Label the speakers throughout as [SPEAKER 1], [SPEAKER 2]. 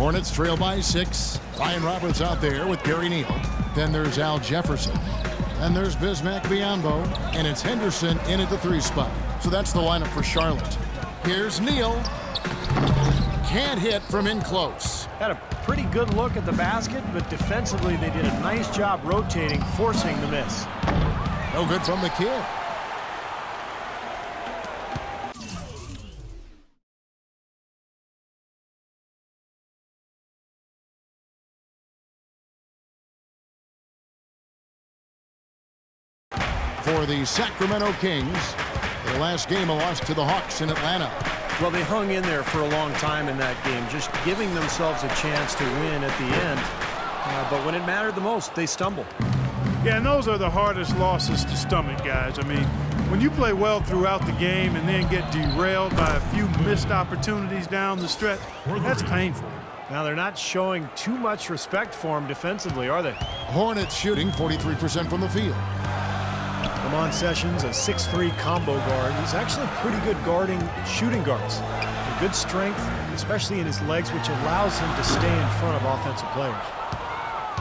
[SPEAKER 1] Hornets trail by 6. Brian Roberts out there with Gary Neal. Then there's Al Jefferson. Then there's Bismack Biyombo. And it's Henderson in at the 3 spot. So that's the lineup for Charlotte. Here's Neal. Can't hit from in close.
[SPEAKER 2] Had a pretty good look at the basket, but defensively they did a nice job rotating, forcing the miss.
[SPEAKER 1] No good from the kid. For the Sacramento Kings, their last game a loss to the Hawks in Atlanta.
[SPEAKER 2] Well, they hung in there for a long time in that game, just giving themselves a chance to win at the end. But when it mattered the most, they stumbled.
[SPEAKER 3] Yeah, and those are the hardest losses to stomach, guys. I mean, when you play well throughout the game and then get derailed by a few missed opportunities down the stretch, that's painful.
[SPEAKER 2] Now, they're not showing too much respect for him defensively, are they?
[SPEAKER 1] Hornets shooting 43% from the field.
[SPEAKER 2] Ramon Sessions, a 6'3" combo guard. He's actually pretty good guarding shooting guards. Good strength, especially in his legs, which allows him to stay in front of offensive players.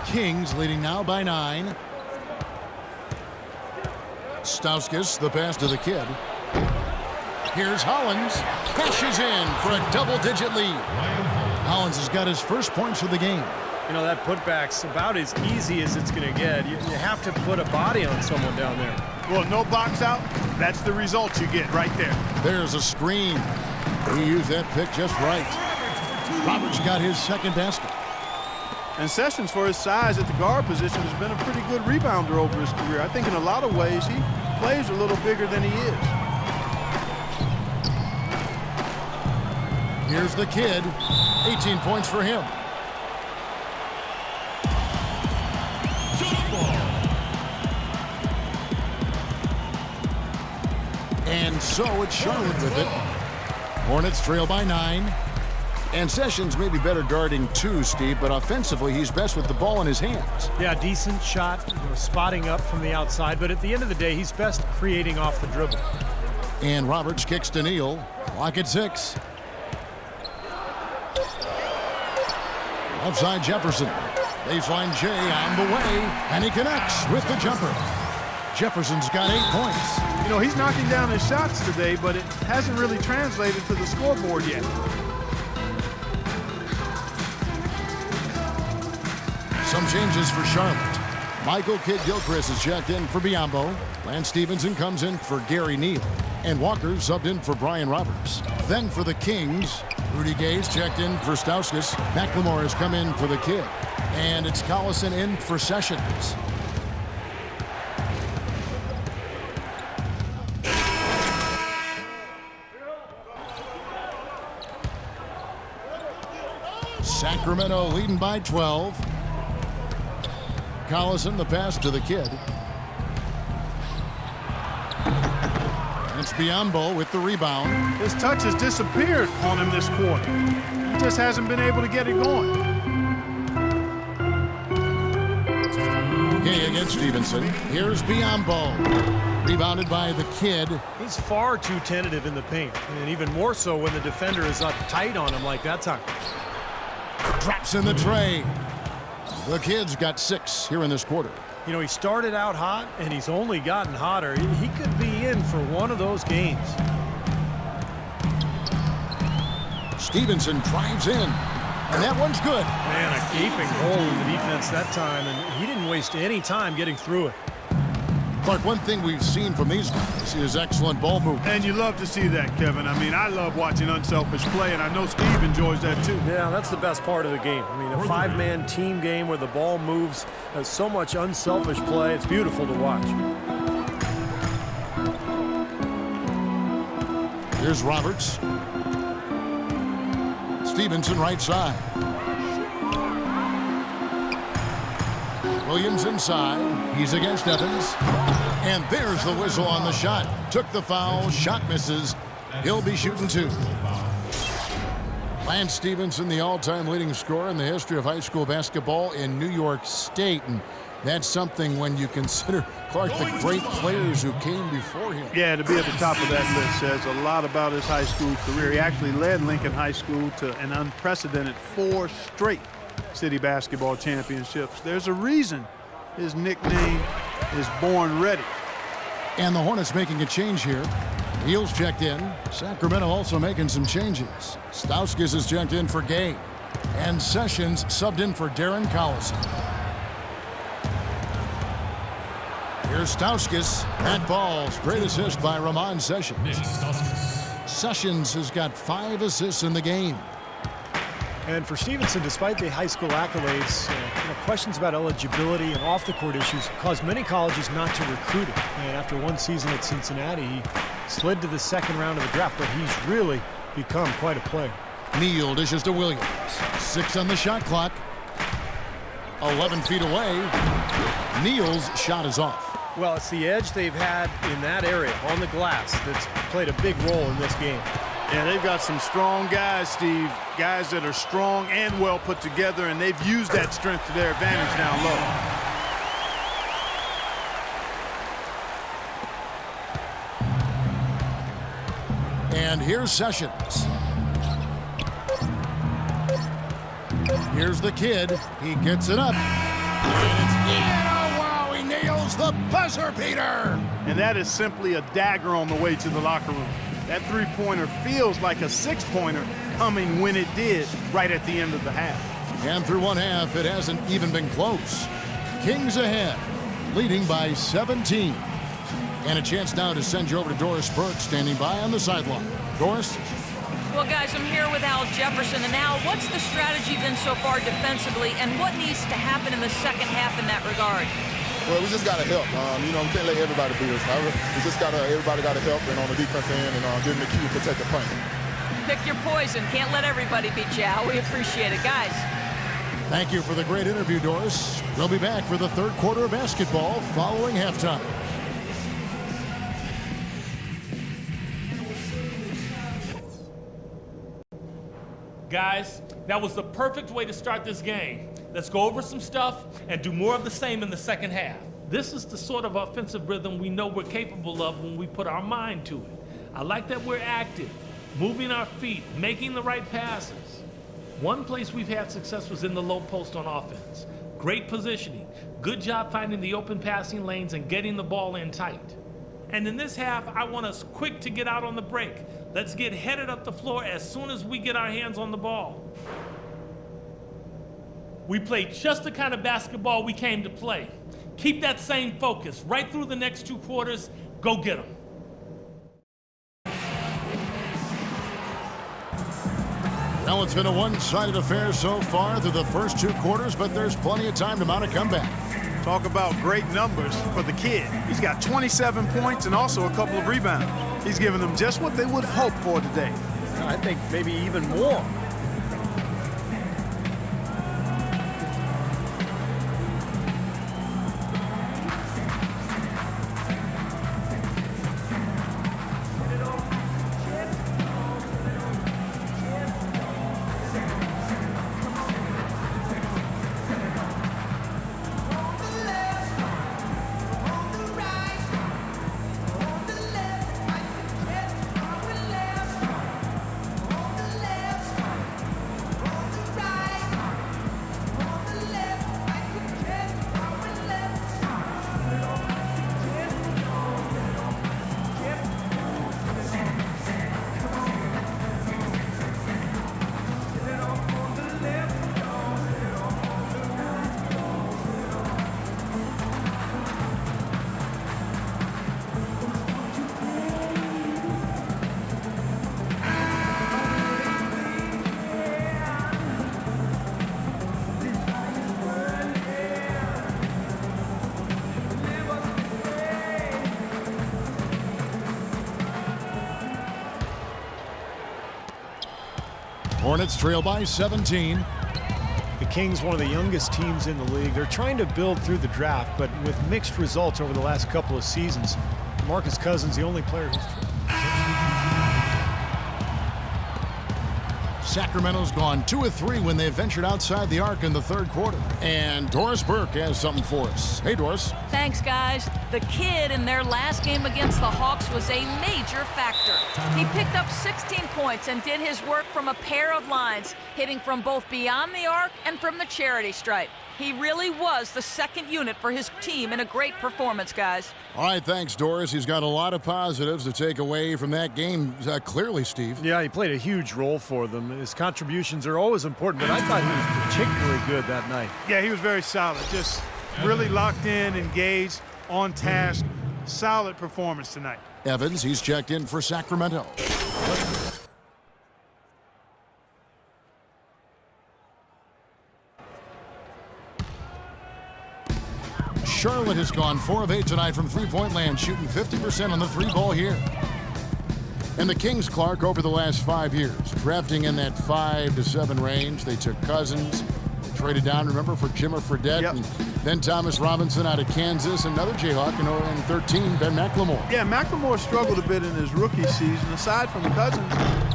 [SPEAKER 1] Kings leading now by 9. Stauskas, the pass to the kid. Here's Hollins. Cashes in for a double-digit lead. Hollins has got his first points of the game.
[SPEAKER 2] You know, that putback's about as easy as it's going to get. You have to put a body on someone down there.
[SPEAKER 3] Well, no box out, that's the result you get right there.
[SPEAKER 1] There's a screen. He used that pick just right. Roberts got his second basket.
[SPEAKER 3] And Sessions, for his size at the guard position, has been a pretty good rebounder over his career. I think in a lot of ways he plays a little bigger than he is.
[SPEAKER 1] Here's the kid. 18 points for him. And so it's Charlotte with it. Hornets trail by 9. And Sessions may be better guarding 2, Steve, but offensively he's best with the ball in his hands.
[SPEAKER 2] Yeah, decent shot, spotting up from the outside, but at the end of the day, he's best creating off the dribble.
[SPEAKER 1] And Roberts kicks to Neal. Clock at 6. Offside Jefferson. Baseline J on the way, and he connects with the jumper. Jefferson's got 8 points.
[SPEAKER 3] You know, he's knocking down his shots today, but it hasn't really translated to the scoreboard yet.
[SPEAKER 1] Some changes for Charlotte. Michael Kidd-Gilchrist is checked in for Biyombo. Lance Stevenson comes in for Gary Neal. And Walker subbed in for Brian Roberts. Then for the Kings, Rudy Gay's checked in for Stauskas. McLemore has come in for the kid. And it's Collison in for Sessions. Sacramento leading by 12. Collison, the pass to the kid. And it's Biyombo with the rebound.
[SPEAKER 3] His touch has disappeared on him this quarter. He just hasn't been able to get it going.
[SPEAKER 1] Gay against Stevenson. Here's Biyombo. Rebounded by the kid.
[SPEAKER 2] He's far too tentative in the paint, and even more so when the defender is up tight on him like that time.
[SPEAKER 1] Drops in the tray. The kid's got 6 here in this quarter.
[SPEAKER 2] You know, he started out hot, and he's only gotten hotter. He could be in for one of those games.
[SPEAKER 1] Stevenson drives in, and that one's good.
[SPEAKER 2] Man, a gaping hole in the defense that time, and he didn't waste any time getting through it.
[SPEAKER 1] Clark, one thing we've seen from these guys is excellent ball movement.
[SPEAKER 3] And you love to see that, Kevin. I mean, I love watching unselfish play, and I know Steve enjoys that too.
[SPEAKER 2] Yeah, that's the best part of the game. I mean, a 5-man team game where the ball moves, so much unselfish play. It's beautiful to watch.
[SPEAKER 1] Here's Roberts. Stevenson right side. Williams inside. He's against Evans. And there's the whistle on the shot. Took the foul. Shot misses. He'll be shooting 2. Lance Stevenson, the all-time leading scorer in the history of high school basketball in New York State. And That's something when you consider, Clark, the great players who came before him.
[SPEAKER 3] Yeah, to be at the top of that list says a lot about his high school career. He actually led Lincoln High School to an unprecedented 4 straight city basketball championships. There's a reason his nickname is Born Ready.
[SPEAKER 1] And the Hornets making a change here. Neal's checked in. Sacramento also making some changes. Stauskas is checked in for Gay. And Sessions subbed in for Darren Collison. Here's Stauskas. Matt Balls. Great assist by Ramon Sessions. Sessions has got 5 assists in the game.
[SPEAKER 2] And for Stevenson, despite the high school accolades, questions about eligibility and off-the-court issues caused many colleges not to recruit him. And after one season at Cincinnati, he slid to the second round of the draft, but he's really become quite a player.
[SPEAKER 1] Neal dishes to Williams. 6 on the shot clock. 11 feet away. Neal's shot is off.
[SPEAKER 2] Well, it's the edge they've had in that area on the glass that's played a big role in this game.
[SPEAKER 3] Yeah, they've got some strong guys, Steve. Guys that are strong and well put together, and they've used that strength to their advantage down low.
[SPEAKER 1] And here's Sessions. Here's the kid. He gets it up. And it's in. Oh, wow, he nails the buzzer beater.
[SPEAKER 3] And that is simply a dagger on the way to the locker room. That three-pointer feels like a 6-pointer coming when it did right at the end of the half.
[SPEAKER 1] And through one half, it hasn't even been close. Kings ahead, leading by 17. And a chance now to send you over to Doris Burke, standing by on the sideline. Doris?
[SPEAKER 4] Well, guys, I'm here with Al Jefferson. And Al, what's the strategy been so far defensively, and what needs to happen in the second half in that regard?
[SPEAKER 5] Well, we just got to help. We can't let everybody beat us. Everybody got to help, and on the defense end, and give them the key to protect the paint.
[SPEAKER 4] Pick your poison. Can't let everybody beat you, Al. We appreciate it, guys.
[SPEAKER 1] Thank you for the great interview, Doris. We'll be back for the third quarter of basketball following halftime.
[SPEAKER 6] Guys, that was the perfect way to start this game. Let's go over some stuff and do more of the same in the second half. This is the sort of offensive rhythm we know we're capable of when we put our mind to it. I like that we're active, moving our feet, making the right passes. One place we've had success was in the low post on offense. Great positioning, good job finding the open passing lanes and getting the ball in tight. And in this half, I want us quick to get out on the break. Let's get headed up the floor as soon as we get our hands on the ball. We played just the kind of basketball we came to play. Keep that same focus right through the next 2 quarters. Go get them.
[SPEAKER 1] Well, it's been a one-sided affair so far through the first 2 quarters, but there's plenty of time to mount a comeback.
[SPEAKER 3] Talk about great numbers for the kid. He's got 27 points and also a couple of rebounds. He's giving them just what they would have hoped for today.
[SPEAKER 2] I think maybe even more.
[SPEAKER 1] Hornets trail by 17.
[SPEAKER 2] The Kings, one of the youngest teams in the league. They're trying to build through the draft, but with mixed results over the last couple of seasons. Marcus Cousins, the only player who's...
[SPEAKER 1] Sacramento's gone 2 of 3 when they ventured outside the arc in the third quarter. And Doris Burke has something for us. Hey, Doris.
[SPEAKER 4] Thanks, guys. The kid in their last game against the Hawks was a major factor. He picked up 16 points and did his work from a pair of lines, hitting from both beyond the arc and from the charity stripe. He really was the second unit for his team in a great performance, guys.
[SPEAKER 1] All right, thanks, Doris. He's got a lot of positives to take away from that game, clearly, Steve.
[SPEAKER 2] Yeah, he played a huge role for them. His contributions are always important, but I thought he was particularly good that night.
[SPEAKER 3] Yeah, he was very solid. Just really locked in, engaged, on task. Solid performance tonight.
[SPEAKER 1] Evans, he's checked in for Sacramento. Charlotte has gone 4 of 8 tonight from three-point land, shooting 50% on the 3-ball here. And the Kings, Clark, over the last 5 years, drafting in that 5 to 7 range. They took Cousins, they traded down, remember, for Jimmer Fredette,
[SPEAKER 3] Yep.
[SPEAKER 1] and then Thomas Robinson out of Kansas, another Jayhawk, and 13, Ben McLemore.
[SPEAKER 3] Yeah, McLemore struggled a bit in his rookie season. Aside from Cousins,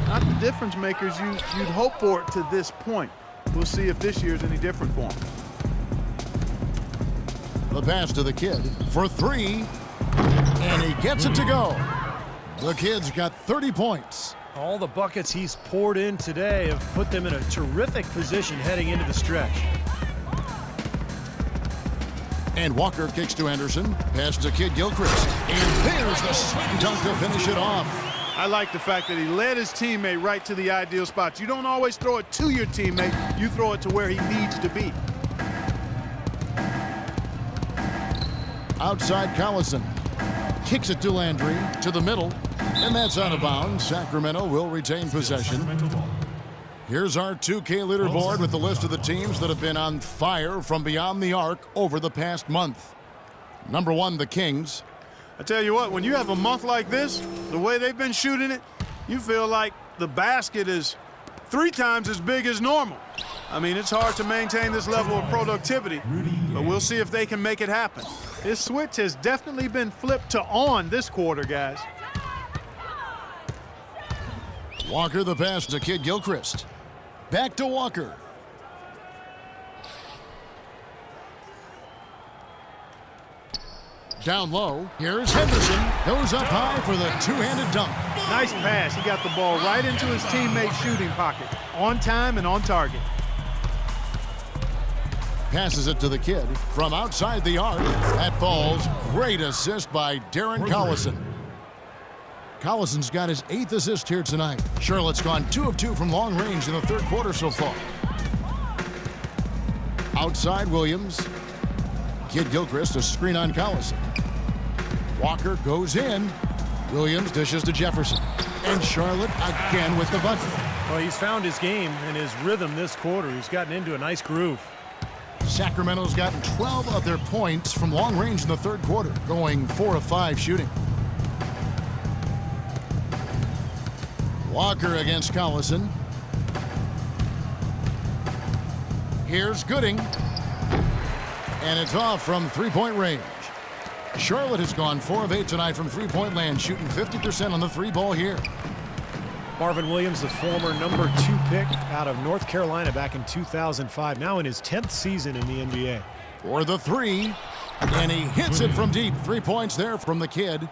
[SPEAKER 3] not the difference makers you'd hope for it to this point. We'll see if this year's any different for him.
[SPEAKER 1] The pass to the kid for 3, and he gets it to go. The kid's got 30 points.
[SPEAKER 2] All the buckets he's poured in today have put them in a terrific position heading into the stretch.
[SPEAKER 1] And Walker kicks to Anderson, pass to Kid Gilchrist, and there's the slam dunk to finish it off.
[SPEAKER 3] I like the fact that he led his teammate right to the ideal spots. You don't always throw it to your teammate. You throw it to where he needs to be.
[SPEAKER 1] Outside Collison. Kicks it to Landry, to the middle, and that's out of bounds. Sacramento will retain possession. Here's our 2K leaderboard with the list of the teams that have been on fire from beyond the arc over the past month. Number 1, the Kings.
[SPEAKER 3] I tell you what, when you have a month like this, the way they've been shooting it, you feel like the basket is 3 times as big as normal. I mean, it's hard to maintain this level of productivity, but we'll see if they can make it happen. This switch has definitely been flipped to on this quarter, guys.
[SPEAKER 1] Walker the pass to Kid Gilchrist. Back to Walker. Down low, here's Henderson. Goes up high for the two-handed dunk.
[SPEAKER 3] Nice pass. He got the ball right into his teammate's shooting pocket. On time and on target.
[SPEAKER 1] Passes it to the kid from outside the arc. That falls. Great assist by Darren Collison. Collison's got his 8th assist here tonight. Charlotte's gone 2 of 2 from long range in the third quarter so far. Outside Williams. Kid Gilchrist, a screen on Collison. Walker goes in. Williams dishes to Jefferson. And Charlotte again with the bucket.
[SPEAKER 2] Well, he's found his game and his rhythm this quarter. He's gotten into a nice groove.
[SPEAKER 1] Sacramento's gotten 12 of their points from long range in the third quarter, going 4 of 5 shooting. Walker against Collison. Here's Gooding. And it's off from three-point range. Charlotte has gone 4 of 8 tonight from three-point land, shooting 50% on the 3-ball here.
[SPEAKER 2] Marvin Williams, the former number 2 pick out of North Carolina back in 2005, now in his 10th season in the NBA.
[SPEAKER 1] For the 3, and he hits it from deep. 3 points there from the kid.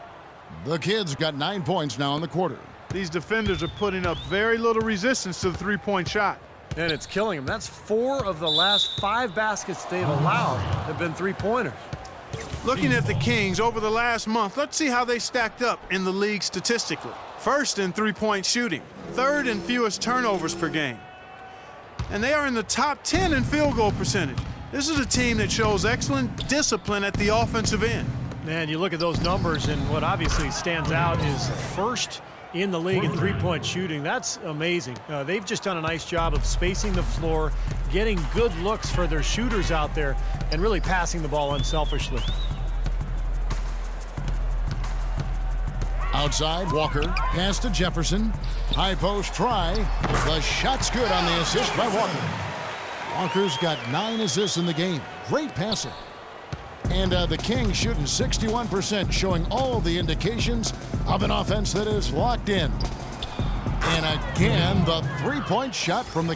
[SPEAKER 1] The kid's got 9 points now in the quarter.
[SPEAKER 3] These defenders are putting up very little resistance to the three-point shot.
[SPEAKER 2] And it's killing him. That's 4 of the last 5 baskets they've allowed have been 3-pointers.
[SPEAKER 3] Looking at the Kings over the last month, let's see how they stacked up in the league statistically. First in three-point shooting, 3rd in fewest turnovers per game. And they are in the top 10 in field goal percentage. This is a team that shows excellent discipline at the offensive end.
[SPEAKER 2] And you look at those numbers, and what obviously stands out is first in the league in three-point shooting. That's amazing. They've just done a nice job of spacing the floor, getting good looks for their shooters out there, and really passing the ball unselfishly.
[SPEAKER 1] Outside, Walker. Pass to Jefferson. High post try. The shot's good on the assist by Walker. Walker's got 9 assists in the game. Great passing. And the Kings shooting 61%, showing all the indications of an offense that is locked in. And again, the three-point shot from the